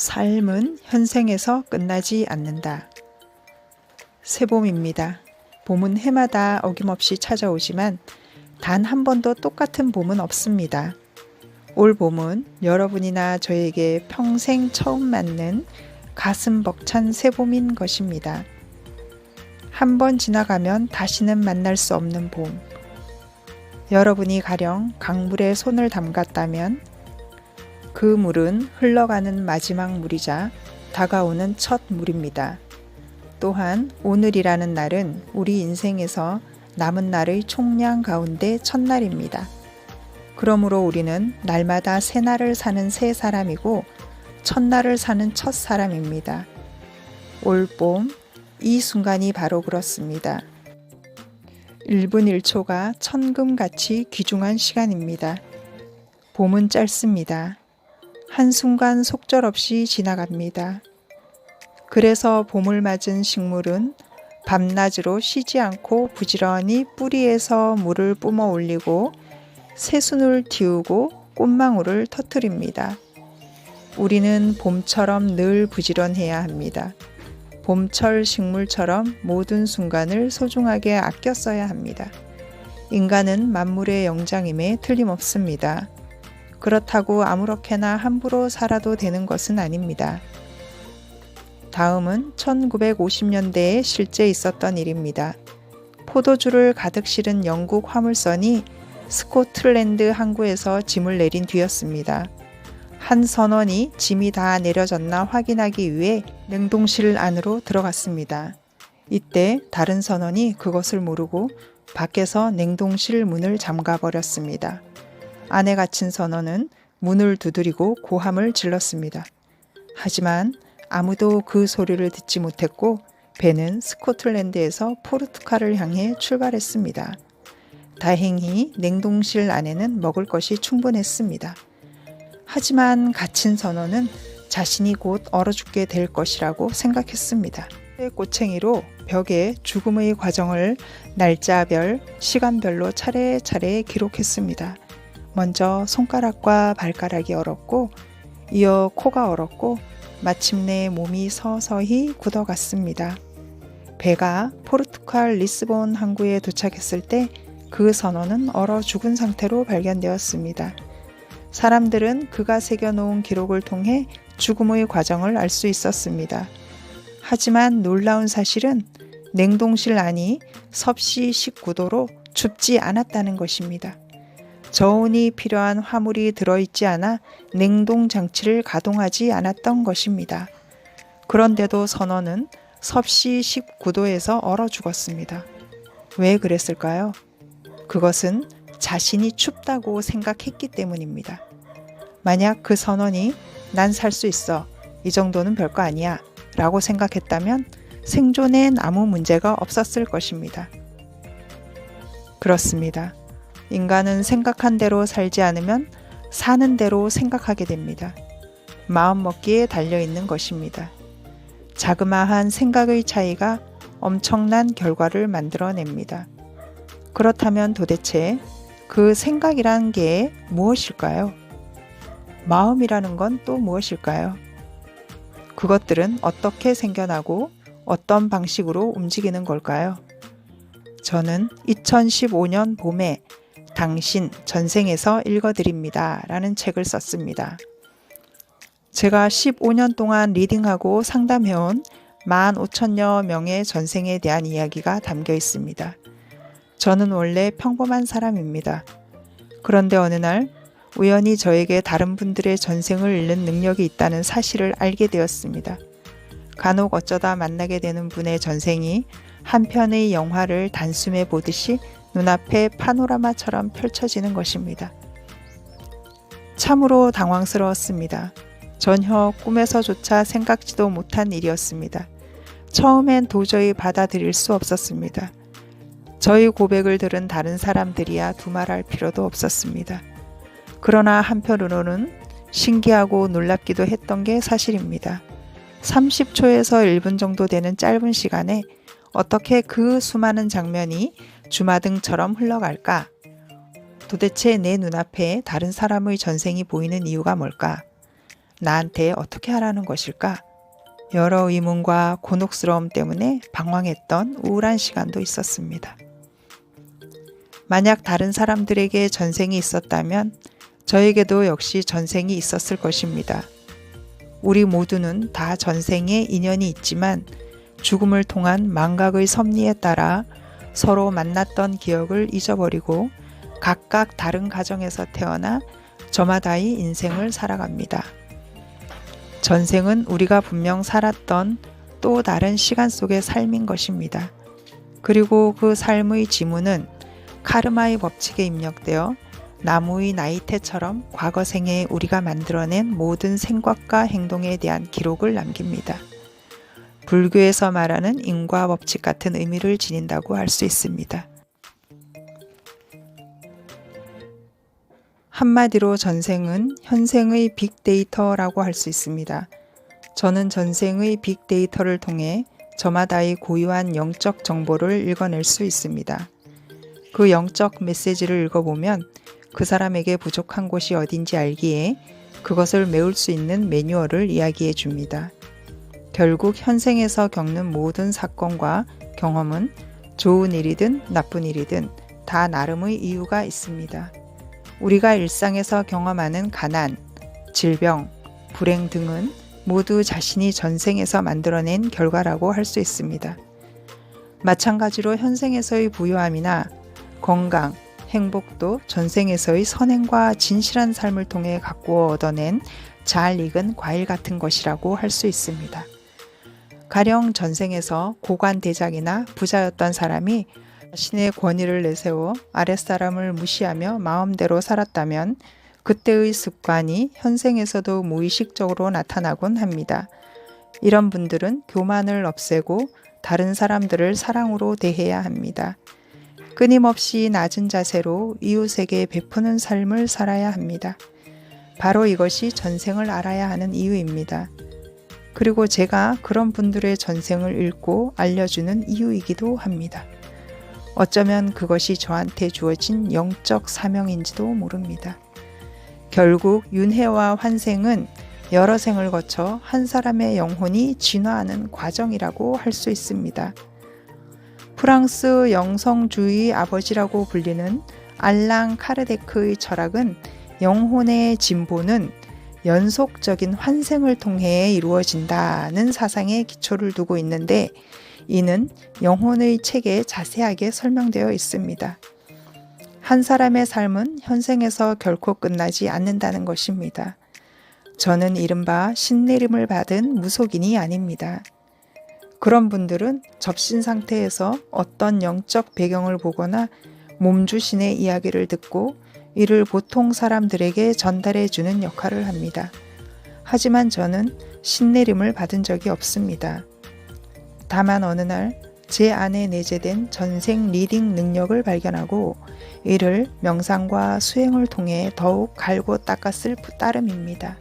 삶은 현생에서 끝나지 않는다. 새봄입니다. 봄은 해마다 어김없이 찾아오지만 단 한 번도 똑같은 봄은 없습니다. 올 봄은 여러분이나 저에게 평생 처음 맞는 가슴 벅찬 새봄인 것입니다. 한 번 지나가면 다시는 만날 수 없는 봄. 여러분이 가령 강물에 손을 담갔다면 그 물은 흘러가는 마지막 물이자 다가오는 첫 물입니다. 또한 오늘이라는 날은 우리 인생에서 남은 날의 총량 가운데 첫날입니다. 그러므로 우리는 날마다 새날을 사는 새 사람이고 첫날을 사는 첫 사람입니다. 올 봄, 이 순간이 바로 그렇습니다. 1분 1초가 천금같이 귀중한 시간입니다. 봄은 짧습니다. 한순간 속절없이 지나갑니다. 그래서 봄을 맞은 식물은 밤낮으로 쉬지 않고 부지런히 뿌리에서 물을 뿜어 올리고 새순을 틔우고 꽃망울을 터뜨립니다. 우리는 봄처럼 늘 부지런해야 합니다. 봄철 식물처럼 모든 순간을 소중하게 아껴 써야 합니다. 인간은 만물의 영장임에 틀림없습니다. 그렇다고 아무렇게나 함부로 살아도 되는 것은 아닙니다. 다음은 1950년대에 실제 있었던 일입니다. 포도주를 가득 실은 영국 화물선이 스코틀랜드 항구에서 짐을 내린 뒤였습니다. 한 선원이 짐이 다 내려졌나 확인하기 위해 냉동실 안으로 들어갔습니다. 이때 다른 선원이 그것을 모르고 밖에서 냉동실 문을 잠가 버렸습니다. 안에 갇힌 선원은 문을 두드리고 고함을 질렀습니다. 하지만 아무도 그 소리를 듣지 못했고 배는 스코틀랜드에서 포르투갈을 향해 출발했습니다. 다행히 냉동실 안에는 먹을 것이 충분했습니다. 하지만 갇힌 선원은 자신이 곧 얼어 죽게 될 것이라고 생각했습니다. 꼬챙이로 벽에 죽음의 과정을 날짜별, 시간별로 차례차례 기록했습니다. 먼저 손가락과 발가락이 얼었고 이어 코가 얼었고 마침내 몸이 서서히 굳어갔습니다. 배가 포르투갈 리스본 항구에 도착했을 때 그 선원은 얼어 죽은 상태로 발견되었습니다. 사람들은 그가 새겨놓은 기록을 통해 죽음의 과정을 알 수 있었습니다. 하지만 놀라운 사실은 냉동실 안이 섭씨 19도로 춥지 않았다는 것입니다. 저온이 필요한 화물이 들어있지 않아 냉동 장치를 가동하지 않았던 것입니다. 그런데도 선원은 섭씨 19도에서 얼어 죽었습니다. 왜 그랬을까요? 그것은 자신이 춥다고 생각했기 때문입니다. 만약 그 선원이 난 살 수 있어, 이 정도는 별거 아니야 라고 생각했다면 생존엔 아무 문제가 없었을 것입니다. 그렇습니다. 인간은 생각한 대로 살지 않으면 사는 대로 생각하게 됩니다. 마음먹기에 달려있는 것입니다. 자그마한 생각의 차이가 엄청난 결과를 만들어냅니다. 그렇다면 도대체 그 생각이라는 게 무엇일까요? 마음이라는 건 또 무엇일까요? 그것들은 어떻게 생겨나고 어떤 방식으로 움직이는 걸까요? 저는 2015년 봄에 당신 전생에서 읽어드립니다 라는 책을 썼습니다. 제가 15년 동안 리딩하고 상담해온 15,000여 명의 전생에 대한 이야기가 담겨 있습니다. 저는 원래 평범한 사람입니다. 그런데 어느 날 우연히 저에게 다른 분들의 전생을 읽는 능력이 있다는 사실을 알게 되었습니다. 간혹 어쩌다 만나게 되는 분의 전생이 한 편의 영화를 단숨에 보듯이 눈앞에 파노라마처럼 펼쳐지는 것입니다. 참으로 당황스러웠습니다. 전혀 꿈에서조차 생각지도 못한 일이었습니다. 처음엔 도저히 받아들일 수 없었습니다. 저희 고백을 들은 다른 사람들이야 두말할 필요도 없었습니다. 그러나 한편으로는 신기하고 놀랍기도 했던 게 사실입니다. 30초에서 1분 정도 되는 짧은 시간에 어떻게 그 수많은 장면이 주마등처럼 흘러갈까? 도대체 내 눈앞에 다른 사람의 전생이 보이는 이유가 뭘까? 나한테 어떻게 하라는 것일까? 여러 의문과 곤혹스러움 때문에 방황했던 우울한 시간도 있었습니다. 만약 다른 사람들에게 전생이 있었다면 저에게도 역시 전생이 있었을 것입니다. 우리 모두는 다 전생에 인연이 있지만 죽음을 통한 망각의 섭리에 따라 서로 만났던 기억을 잊어버리고 각각 다른 가정에서 태어나 저마다의 인생을 살아갑니다. 전생은 우리가 분명 살았던 또 다른 시간 속의 삶인 것입니다. 그리고 그 삶의 지문은 카르마의 법칙에 입력되어 나무의 나이테처럼 과거 생에 우리가 만들어낸 모든 생각과 행동에 대한 기록을 남깁니다. 불교에서 말하는 인과 법칙 같은 의미를 지닌다고 할 수 있습니다. 한마디로 전생은 현생의 빅데이터라고 할 수 있습니다. 저는 전생의 빅데이터를 통해 저마다의 고유한 영적 정보를 읽어낼 수 있습니다. 그 영적 메시지를 읽어보면 그 사람에게 부족한 곳이 어딘지 알기에 그것을 메울 수 있는 매뉴얼을 이야기해 줍니다. 결국 현생에서 겪는 모든 사건과 경험은 좋은 일이든 나쁜 일이든 다 나름의 이유가 있습니다. 우리가 일상에서 경험하는 가난, 질병, 불행 등은 모두 자신이 전생에서 만들어낸 결과라고 할 수 있습니다. 마찬가지로 현생에서의 부유함이나 건강, 행복도 전생에서의 선행과 진실한 삶을 통해 가꾸어 얻어낸 잘 익은 과일 같은 것이라고 할 수 있습니다. 가령 전생에서 고관대장이나 부자였던 사람이 자신의 권위를 내세워 아랫사람을 무시하며 마음대로 살았다면 그때의 습관이 현생에서도 무의식적으로 나타나곤 합니다. 이런 분들은 교만을 없애고 다른 사람들을 사랑으로 대해야 합니다. 끊임없이 낮은 자세로 이웃에게 베푸는 삶을 살아야 합니다. 바로 이것이 전생을 알아야 하는 이유입니다. 그리고 제가 그런 분들의 전생을 읽고 알려주는 이유이기도 합니다. 어쩌면 그것이 저한테 주어진 영적 사명인지도 모릅니다. 결국 윤회와 환생은 여러 생을 거쳐 한 사람의 영혼이 진화하는 과정이라고 할 수 있습니다. 프랑스 영성주의 아버지라고 불리는 알랑 카르데크의 철학은 영혼의 진보는 연속적인 환생을 통해 이루어진다는 사상에 기초를 두고 있는데 이는 영혼의 책에 자세하게 설명되어 있습니다. 한 사람의 삶은 현생에서 결코 끝나지 않는다는 것입니다. 저는 이른바 신내림을 받은 무속인이 아닙니다. 그런 분들은 접신 상태에서 어떤 영적 배경을 보거나 몸주신의 이야기를 듣고 이를 보통 사람들에게 전달해 주는 역할을 합니다. 하지만 저는 신내림을 받은 적이 없습니다. 다만 어느 날 제 안에 내재된 전생 리딩 능력을 발견하고 이를 명상과 수행을 통해 더욱 갈고 닦았을 따름입니다.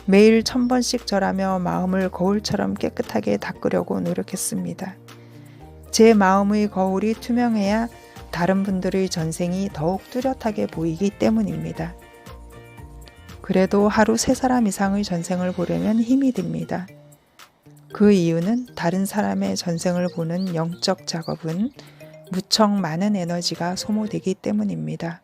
매일 1000번씩 절하며 마음을 거울처럼 깨끗하게 닦으려고 노력했습니다. 제 마음의 거울이 투명해야 다른 분들의 전생이 더욱 뚜렷하게 보이기 때문입니다. 그래도 하루 3사람 이상의 전생을 보려면 힘이 듭니다. 그 이유는 다른 사람의 전생을 보는 영적 작업은 무척 많은 에너지가 소모되기 때문입니다.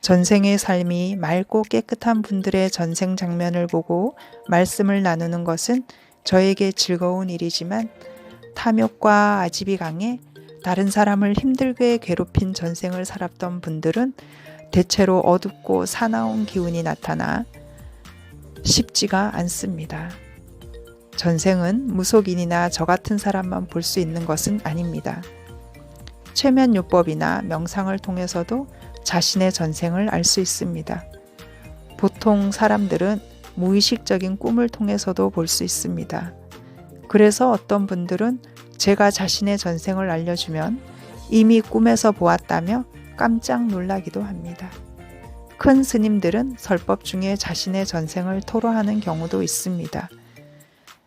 전생의 삶이 맑고 깨끗한 분들의 전생 장면을 보고 말씀을 나누는 것은 저에게 즐거운 일이지만 탐욕과 아집이 강해 다른 사람을 힘들게 괴롭힌 전생을 살았던 분들은 대체로 어둡고 사나운 기운이 나타나 쉽지가 않습니다. 전생은 무속인이나 저 같은 사람만 볼 수 있는 것은 아닙니다. 최면요법이나 명상을 통해서도 자신의 전생을 알 수 있습니다. 보통 사람들은 무의식적인 꿈을 통해서도 볼 수 있습니다. 그래서 어떤 분들은 제가 자신의 전생을 알려주면 이미 꿈에서 보았다며 깜짝 놀라기도 합니다. 큰 스님들은 설법 중에 자신의 전생을 토로하는 경우도 있습니다.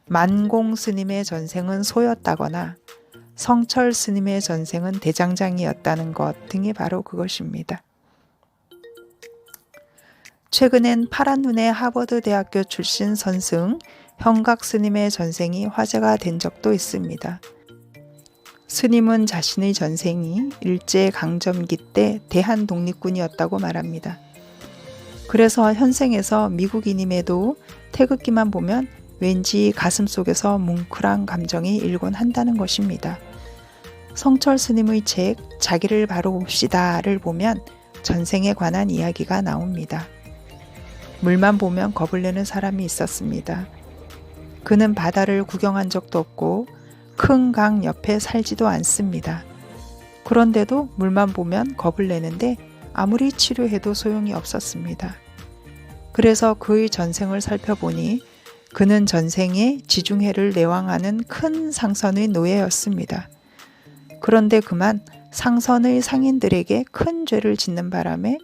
만공 스님의 전생은 소였다거나 성철 스님의 전생은 대장장이었다는 것 등이 바로 그것입니다. 최근엔 파란 눈의 하버드 대학교 출신 선승 형각 스님의 전생이 화제가 된 적도 있습니다. 스님은 자신의 전생이 일제강점기 때 대한독립군이었다고 말합니다. 그래서 현생에서 미국인임에도 태극기만 보면 왠지 가슴속에서 뭉클한 감정이 일곤 한다는 것입니다. 성철 스님의 책 자기를 바로 봅시다를 보면 전생에 관한 이야기가 나옵니다. 물만 보면 겁을 내는 사람이 있었습니다. 그는 바다를 구경한 적도 없고 큰 강 옆에 살지도 않습니다. 그런데도 물만 보면 겁을 내는데 아무리 치료해도 소용이 없었습니다. 그래서 그의 전생을 살펴보니 그는 전생에 지중해를 내왕하는 큰 상선의 노예였습니다. 그런데 그만 상선의 상인들에게 큰 죄를 짓는 바람에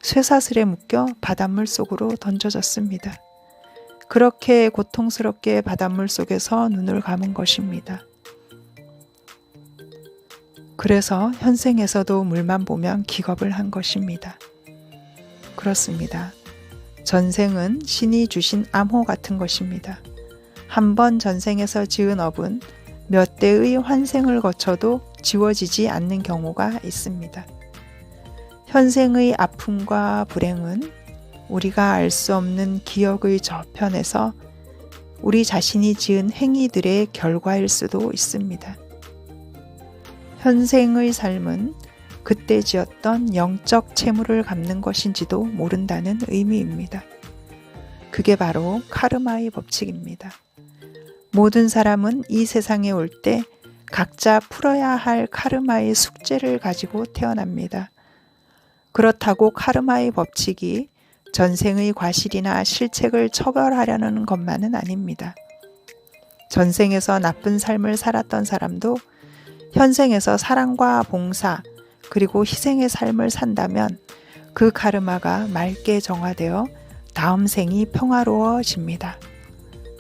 쇠사슬에 묶여 바닷물 속으로 던져졌습니다. 그렇게 고통스럽게 바닷물 속에서 눈을 감은 것입니다. 그래서 현생에서도 물만 보면 기겁을 한 것입니다. 그렇습니다. 전생은 신이 주신 암호 같은 것입니다. 한 번 전생에서 지은 업은 몇 대의 환생을 거쳐도 지워지지 않는 경우가 있습니다. 현생의 아픔과 불행은 우리가 알 수 없는 기억의 저편에서 우리 자신이 지은 행위들의 결과일 수도 있습니다. 현생의 삶은 그때 지었던 영적 채무를 갚는 것인지도 모른다는 의미입니다. 그게 바로 카르마의 법칙입니다. 모든 사람은 이 세상에 올 때 각자 풀어야 할 카르마의 숙제를 가지고 태어납니다. 그렇다고 카르마의 법칙이 전생의 과실이나 실책을 처벌하려는 것만은 아닙니다. 전생에서 나쁜 삶을 살았던 사람도 현생에서 사랑과 봉사 그리고 희생의 삶을 산다면 그 카르마가 맑게 정화되어 다음 생이 평화로워집니다.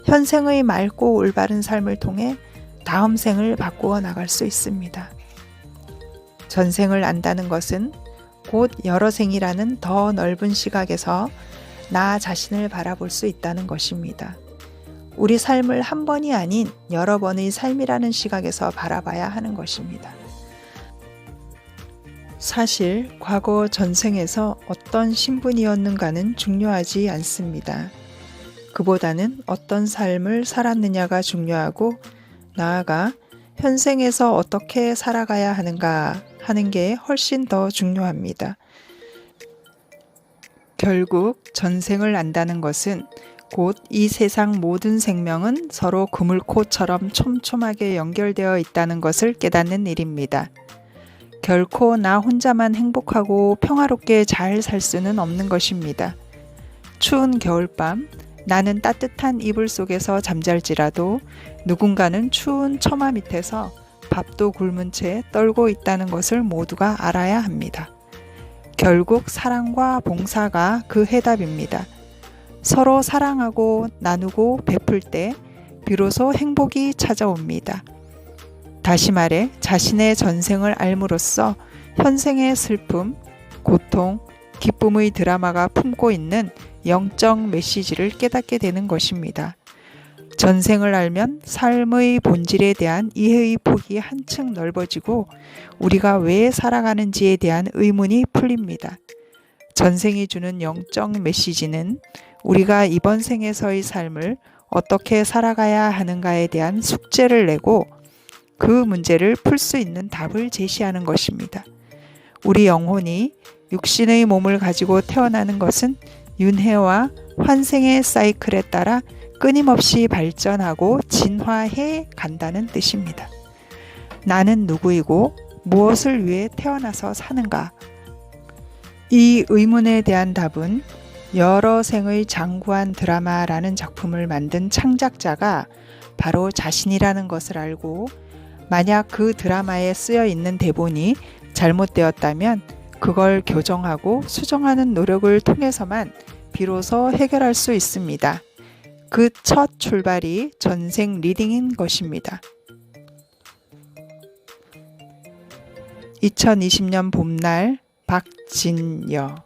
현생의 맑고 올바른 삶을 통해 다음 생을 바꾸어 나갈 수 있습니다. 전생을 안다는 것은 곧 여러 생이라는 더 넓은 시각에서 나 자신을 바라볼 수 있다는 것입니다. 우리 삶을 한 번이 아닌 여러 번의 삶이라는 시각에서 바라봐야 하는 것입니다. 사실 과거 전생에서 어떤 신분이었는가는 중요하지 않습니다. 그보다는 어떤 삶을 살았느냐가 중요하고 나아가 현생에서 어떻게 살아가야 하는가 하는 게 훨씬 더 중요합니다. 결국 전생을 안다는 것은 곧 이 세상 모든 생명은 서로 그물코처럼 촘촘하게 연결되어 있다는 것을 깨닫는 일입니다. 결코 나 혼자만 행복하고 평화롭게 잘 살 수는 없는 것입니다. 추운 겨울밤 나는 따뜻한 이불 속에서 잠잘지라도 누군가는 추운 처마 밑에서 밥도 굶은 채 떨고 있다는 것을 모두가 알아야 합니다. 결국 사랑과 봉사가 그 해답입니다. 서로 사랑하고 나누고 베풀 때 비로소 행복이 찾아옵니다. 다시 말해 자신의 전생을 알므로써 현생의 슬픔, 고통, 기쁨의 드라마가 품고 있는 영적 메시지를 깨닫게 되는 것입니다. 전생을 알면 삶의 본질에 대한 이해의 폭이 한층 넓어지고 우리가 왜 살아가는지에 대한 의문이 풀립니다. 전생이 주는 영적 메시지는 우리가 이번 생에서의 삶을 어떻게 살아가야 하는가에 대한 숙제를 내고 그 문제를 풀 수 있는 답을 제시하는 것입니다. 우리 영혼이 육신의 몸을 가지고 태어나는 것은 윤회와 환생의 사이클에 따라 끊임없이 발전하고 진화해 간다는 뜻입니다. 나는 누구이고 무엇을 위해 태어나서 사는가? 이 의문에 대한 답은 여러 생의 장구한 드라마라는 작품을 만든 창작자가 바로 자신이라는 것을 알고 만약 그 드라마에 쓰여 있는 대본이 잘못되었다면 그걸 교정하고 수정하는 노력을 통해서만 비로소 해결할 수 있습니다. 그 첫 출발이 전생 리딩인 것입니다. 2020년 봄날 박진여